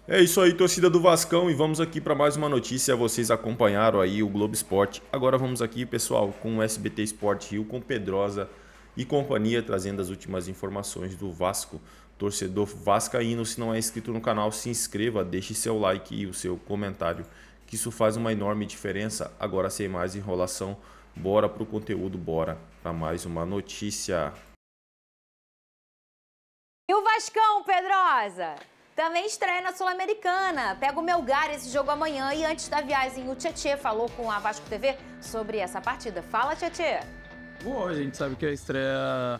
É isso aí, torcida do Vascão, e vamos aqui para mais uma notícia. Vocês acompanharam aí o Globo Esporte. Agora vamos aqui, pessoal, com o SBT Sport Rio, com Pedrosa e companhia, trazendo as últimas informações do Vasco. Torcedor vascaíno, se não é inscrito no canal, se inscreva, deixe seu like e o seu comentário, que isso faz uma enorme diferença. Agora, sem mais enrolação, bora pro conteúdo, bora para mais uma notícia. E o Vascão, Pedrosa? Também estreia na Sul-Americana. Pega o Melgar esse jogo amanhã. E antes da viagem, o Tietê falou com a Vasco TV sobre essa partida. Fala, Tietê. Bom, a gente sabe que a estreia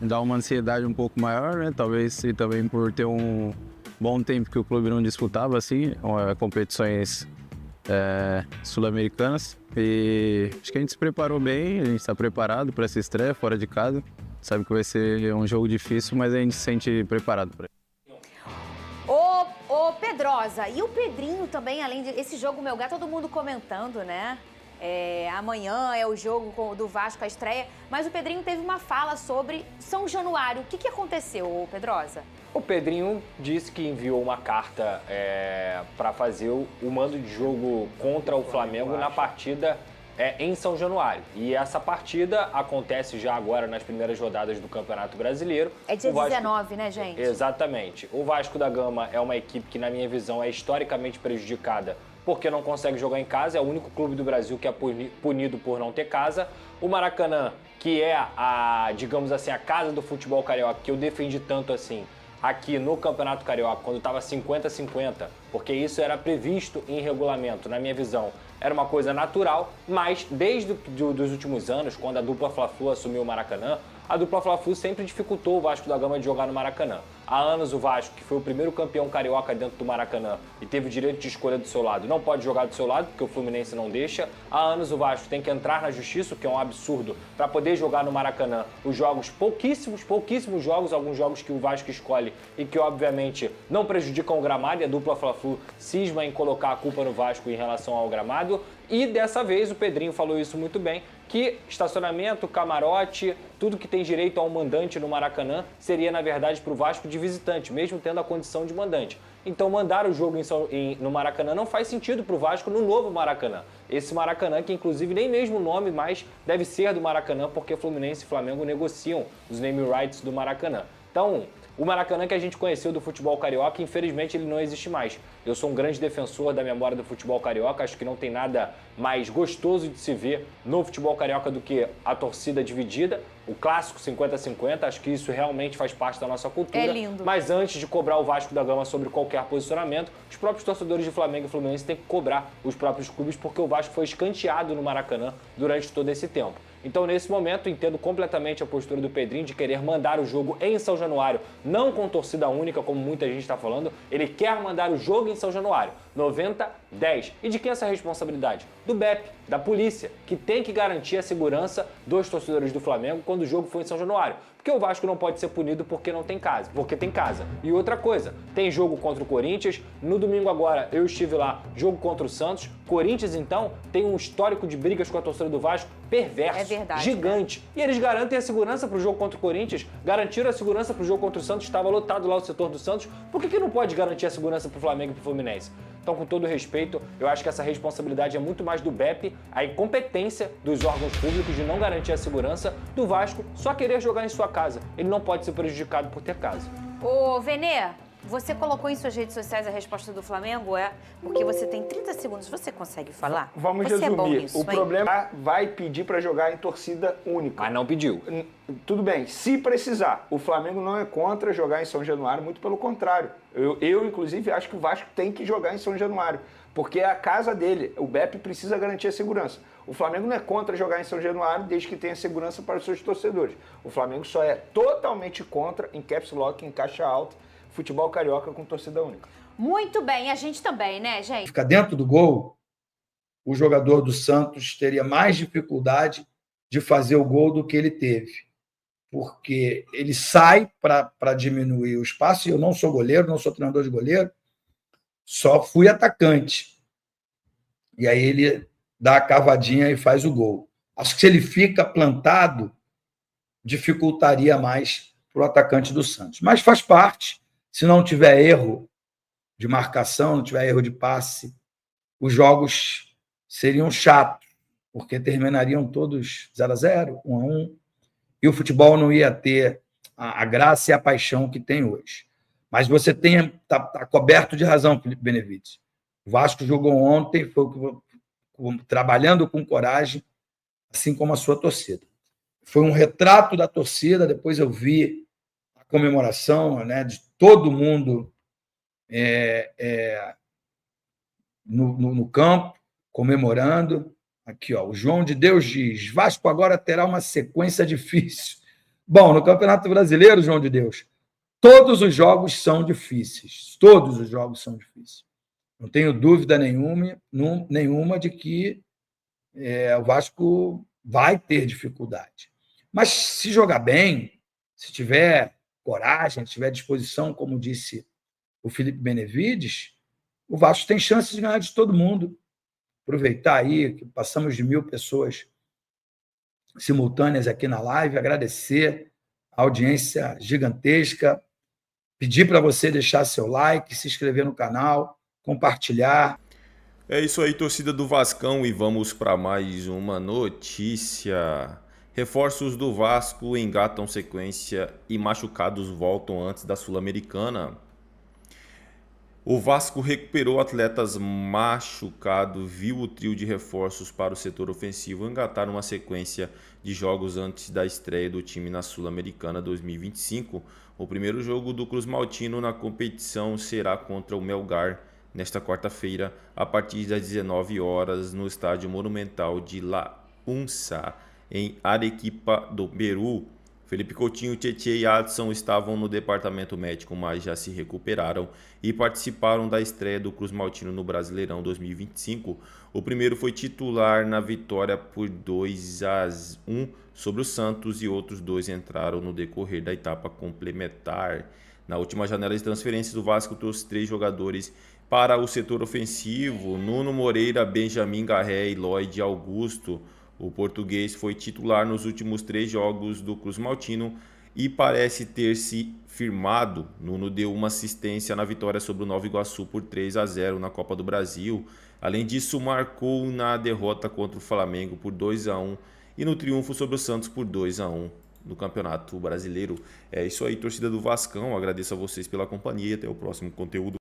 dá uma ansiedade um pouco maior, né? Talvez e também por ter um bom tempo que o clube não disputava, assim, competições sul-americanas. E acho que a gente se preparou bem, a gente está preparado para essa estreia fora de casa. Sabe que vai ser um jogo difícil, mas a gente se sente preparado para isso. Ô, Pedrosa, e o Pedrinho também, além desse jogo Melgar, todo mundo comentando, né? Amanhã é o jogo do Vasco, a estreia, mas o Pedrinho teve uma fala sobre São Januário. O que aconteceu, Pedrosa? O Pedrinho disse que enviou uma carta para fazer o mando de jogo contra o Flamengo na partida em São Januário. E essa partida acontece já agora nas primeiras rodadas do Campeonato Brasileiro. É dia 19, né, gente? Exatamente. O Vasco da Gama é uma equipe que, na minha visão, é historicamente prejudicada porque não consegue jogar em casa. É o único clube do Brasil que é punido por não ter casa. O Maracanã, que é digamos assim, a casa do futebol carioca, que eu defendi tanto assim aqui no Campeonato Carioca, quando estava 50-50, porque isso era previsto em regulamento, na minha visão, era uma coisa natural, mas desde os últimos anos, quando a dupla Fla-Flu assumiu o Maracanã, a dupla Fla-Flu sempre dificultou o Vasco da Gama de jogar no Maracanã. Há anos o Vasco, que foi o primeiro campeão carioca dentro do Maracanã e teve o direito de escolha do seu lado, não pode jogar do seu lado, porque o Fluminense não deixa. Há anos o Vasco tem que entrar na justiça, o que é um absurdo, para poder jogar no Maracanã os jogos, pouquíssimos jogos, alguns jogos que o Vasco escolhe e que obviamente não prejudicam o gramado, e a dupla Fla-Flu cisma em colocar a culpa no Vasco em relação ao gramado. E dessa vez o Pedrinho falou isso muito bem, que estacionamento, camarote, tudo que tem direito a um mandante no Maracanã seria, na verdade, para o Vasco de visitante, mesmo tendo a condição de mandante. Então mandar o jogo no Maracanã não faz sentido para o Vasco no novo Maracanã. Esse Maracanã que, inclusive, nem mesmo o nome mais deve ser do Maracanã, porque Fluminense e Flamengo negociam os name rights do Maracanã. Então, o Maracanã que a gente conheceu do futebol carioca, infelizmente, ele não existe mais. Eu sou um grande defensor da memória do futebol carioca, acho que não tem nada mais gostoso de se ver no futebol carioca do que a torcida dividida, o clássico 50-50, acho que isso realmente faz parte da nossa cultura. É lindo. Mas antes de cobrar o Vasco da Gama sobre qualquer posicionamento, os próprios torcedores de Flamengo e Fluminense têm que cobrar os próprios clubes, porque o Vasco foi escanteado no Maracanã durante todo esse tempo. Então, nesse momento, entendo completamente a postura do Pedrinho de querer mandar o jogo em São Januário, não com torcida única, como muita gente está falando. Ele quer mandar o jogo em São Januário, 90-10. E de quem é essa responsabilidade? Do BEP, da polícia, que tem que garantir a segurança dos torcedores do Flamengo quando o jogo for em São Januário. Porque o Vasco não pode ser punido porque não tem casa, porque tem casa. E outra coisa, tem jogo contra o Corinthians, no domingo agora eu estive lá, jogo contra o Santos. Corinthians, então, tem um histórico de brigas com a torcida do Vasco perverso, É verdade, gigante. E eles garantem a segurança para o jogo contra o Corinthians, garantiram a segurança para o jogo contra o Santos, estava lotado lá o setor do Santos. Por que não pode garantir a segurança para o Flamengo e para o Fluminense? Então, com todo respeito, eu acho que essa responsabilidade é muito mais do BEP, a incompetência dos órgãos públicos de não garantir a segurança, do Vasco só querer jogar em sua casa. Ele não pode ser prejudicado por ter casa. Ô, Venê, você colocou em suas redes sociais a resposta do Flamengo, porque você tem 30 segundos, você consegue falar? Vamos você resumir. É bom nisso, o problema vai pedir para jogar em torcida única. Mas não pediu. Tudo bem, se precisar. O Flamengo não é contra jogar em São Januário, muito pelo contrário. Eu, inclusive, acho que o Vasco tem que jogar em São Januário, porque é a casa dele. O BEP precisa garantir a segurança. O Flamengo não é contra jogar em São Januário desde que tenha segurança para os seus torcedores. O Flamengo só é totalmente contra, em caps lock, em caixa alta, futebol carioca com torcida única. Muito bem, a gente também, né, gente? Fica dentro do gol, o jogador do Santos teria mais dificuldade de fazer o gol do que ele teve, porque ele sai para diminuir o espaço, e eu não sou goleiro, não sou treinador de goleiro, só fui atacante. E aí ele dá a cavadinha e faz o gol. Acho que se ele fica plantado, dificultaria mais para o atacante do Santos. Mas faz parte, se não tiver erro, de marcação, não tiver erro de passe, os jogos seriam chatos, porque terminariam todos 0-0, 1-1, e o futebol não ia ter a graça e a paixão que tem hoje. Mas você está coberto de razão, Felipe Benevides. O Vasco jogou ontem, trabalhando com coragem, assim como a sua torcida. Foi um retrato da torcida, depois eu vi a comemoração, né, de todo mundo no campo, comemorando. Aqui, ó, o João de Deus diz: Vasco agora terá uma sequência difícil. Bom, no Campeonato Brasileiro, João de Deus, todos os jogos são difíceis. Todos os jogos são difíceis. Não tenho dúvida nenhuma de que o Vasco vai ter dificuldade. Mas se jogar bem, se tiver coragem, se tiver disposição, como disse o Felipe Benevides, o Vasco tem chance de ganhar de todo mundo. Aproveitar aí que passamos de 1.000 pessoas simultâneas aqui na live, agradecer a audiência gigantesca, pedir para você deixar seu like, se inscrever no canal, compartilhar. É isso aí, torcida do Vascão, e vamos para mais uma notícia. Reforços do Vasco engatam sequência e machucados voltam antes da Sul-Americana. O Vasco recuperou atletas machucados, viu o trio de reforços para o setor ofensivo engatar uma sequência de jogos antes da estreia do time na Sul-Americana 2025. O primeiro jogo do Cruz Maltino na competição será contra o Melgar, nesta quarta-feira, a partir das 19 horas, no Estádio Monumental de La Unça, em Arequipa do Peru. Felipe Coutinho, Tietê e Adson estavam no departamento médico, mas já se recuperaram e participaram da estreia do Cruz Maltino no Brasileirão 2025. O primeiro foi titular na vitória por 2-1 sobre o Santos e outros dois entraram no decorrer da etapa complementar. Na última janela de transferências, o Vasco trouxe 3 jogadores para o setor ofensivo: Nuno Moreira, Benjamin Garré e Lloyd Augusto. O português foi titular nos últimos 3 jogos do Cruz Maltino e parece ter se firmado. Nuno deu uma assistência na vitória sobre o Nova Iguaçu por 3-0 na Copa do Brasil. Além disso, marcou na derrota contra o Flamengo por 2-1 e no triunfo sobre o Santos por 2-1 no Campeonato Brasileiro. É isso aí, torcida do Vascão. Agradeço a vocês pela companhia e até o próximo conteúdo.